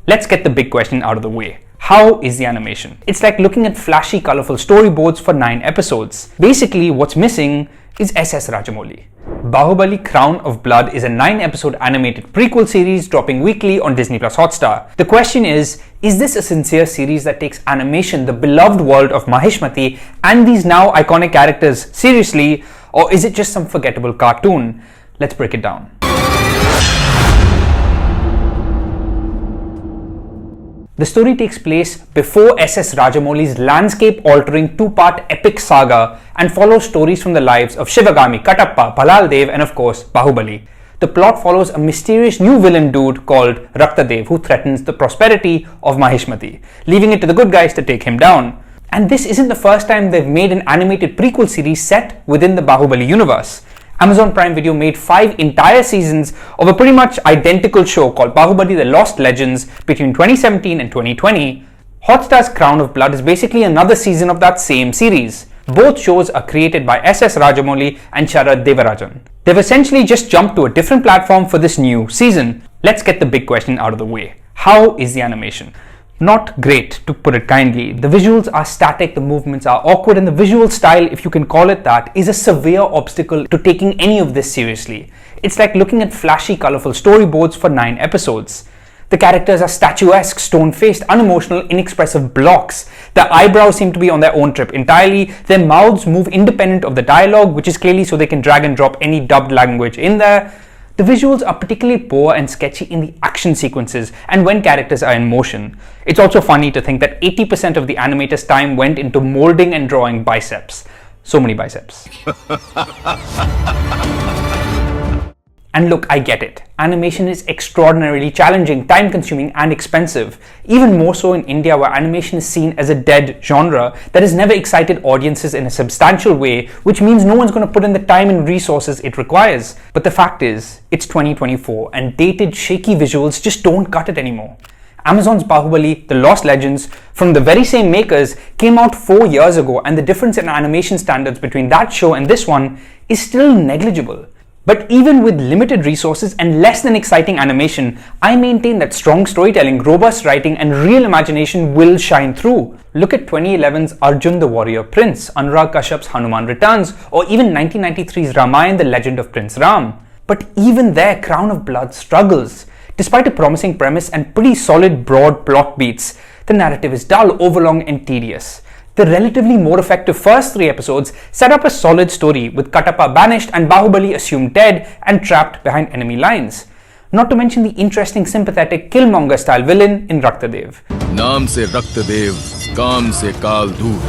Let's get the big question out of the way. How is the animation? It's like looking at flashy, colorful storyboards for 9 episodes. Basically, what's missing is SS Rajamouli. Baahubali Crown of Blood is a 9-episode animated prequel series dropping weekly on Disney+Hotstar. The question is this a sincere series that takes animation, the beloved world of Mahishmati, and these now iconic characters seriously, or is it just some forgettable cartoon? Let's break it down. The story takes place before SS Rajamouli's landscape-altering 2-part epic saga and follows stories from the lives of Shivagami, Katappa, Bhalal and of course Baahubali. The plot follows a mysterious new villain dude called Raktadev who threatens the prosperity of Mahishmati, leaving it to the good guys to take him down. And this isn't the first time they've made an animated prequel series set within the Baahubali universe. Amazon Prime Video made 5 entire seasons of a pretty much identical show called Baahubali The Lost Legends between 2017 and 2020. Hotstar's Crown of Blood is basically another season of that same series. Both shows are created by SS Rajamouli and Sharad Devarajan. They've essentially just jumped to a different platform for this new season. Let's get the big question out of the way. How is the animation? Not great, to put it kindly. The visuals are static, the movements are awkward, and the visual style, if you can call it that, is a severe obstacle to taking any of this seriously. It's like looking at flashy, colorful storyboards for 9 episodes. The characters are statuesque, stone-faced, unemotional, inexpressive blocks. Their eyebrows seem to be on their own trip entirely. Their mouths move independent of the dialogue, which is clearly so they can drag and drop any dubbed language in there. The visuals are particularly poor and sketchy in the action sequences and when characters are in motion. It's also funny to think that 80% of the animator's time went into molding and drawing biceps. So many biceps. And look, I get it. Animation is extraordinarily challenging, time-consuming and expensive. Even more so in India where animation is seen as a dead genre that has never excited audiences in a substantial way, which means no one's going to put in the time and resources it requires. But the fact is, it's 2024 and dated, shaky visuals just don't cut it anymore. Amazon's Baahubali, The Lost Legends, from the very same makers, came out 4 years ago and the difference in animation standards between that show and this one is still negligible. But even with limited resources and less than exciting animation, I maintain that strong storytelling, robust writing and real imagination will shine through. Look at 2011's Arjun the Warrior Prince, Anurag Kashyap's Hanuman Returns, or even 1993's Ramayana The Legend of Prince Ram. But even there, Crown of Blood struggles. Despite a promising premise and pretty solid broad plot beats, the narrative is dull, overlong and tedious. The relatively more effective first 3 episodes set up a solid story with Katappa banished and Baahubali assumed dead and trapped behind enemy lines. Not to mention the interesting sympathetic Killmonger style villain in Raktadev. Naam se Raktadev, kaam se Kaal Dhoot.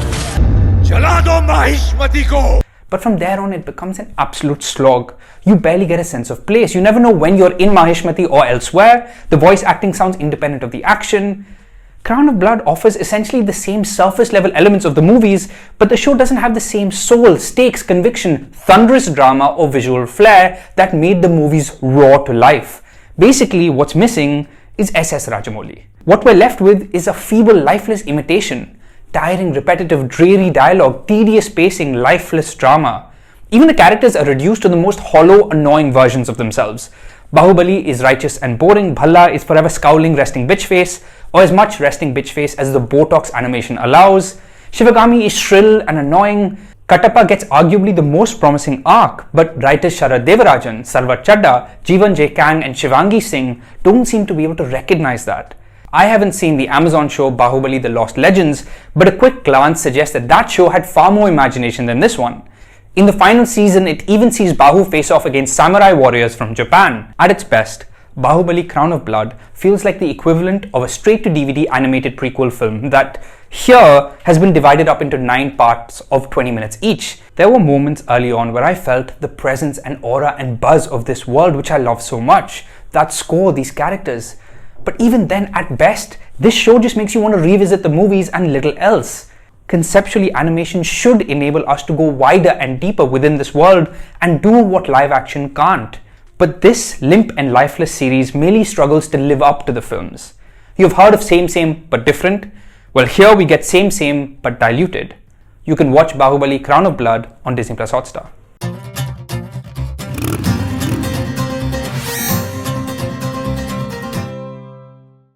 Chala do Mahishmati ko! But from there on it becomes an absolute slog. You barely get a sense of place. You never know when you're in Mahishmati or elsewhere. The voice acting sounds independent of the action. Crown of Blood offers essentially the same surface level elements of the movies, but the show doesn't have the same soul, stakes, conviction, thunderous drama or visual flair that made the movies raw to life. Basically, what's missing is SS Rajamouli. What we're left with is a feeble, lifeless imitation. Tiring, repetitive, dreary dialogue, tedious pacing, lifeless drama. Even the characters are reduced to the most hollow, annoying versions of themselves. Baahubali is righteous and boring, Bhalla is forever scowling, resting bitch face, or as much resting bitch face as the Botox animation allows. Shivagami is shrill and annoying. Katappa gets arguably the most promising arc, but writers Sharad Devarajan, Sarwar Chadda, Jeevan J. Kang and Shivangi Singh don't seem to be able to recognize that. I haven't seen the Amazon show Baahubali The Lost Legends, but a quick glance suggests that that show had far more imagination than this one. In the final season, it even sees Bahu face off against samurai warriors from Japan. At its best, Baahubali Crown of Blood feels like the equivalent of a straight-to-DVD animated prequel film that, here, has been divided up into 9 parts of 20 minutes each. There were moments early on where I felt the presence and aura and buzz of this world which I love so much. That score, these characters. But even then, at best, this show just makes you want to revisit the movies and little else. Conceptually, animation should enable us to go wider and deeper within this world and do what live action can't. But this limp and lifeless series merely struggles to live up to the films. You've heard of same but different? Well, here we get same but diluted. You can watch Baahubali Crown of Blood on Disney+Hotstar.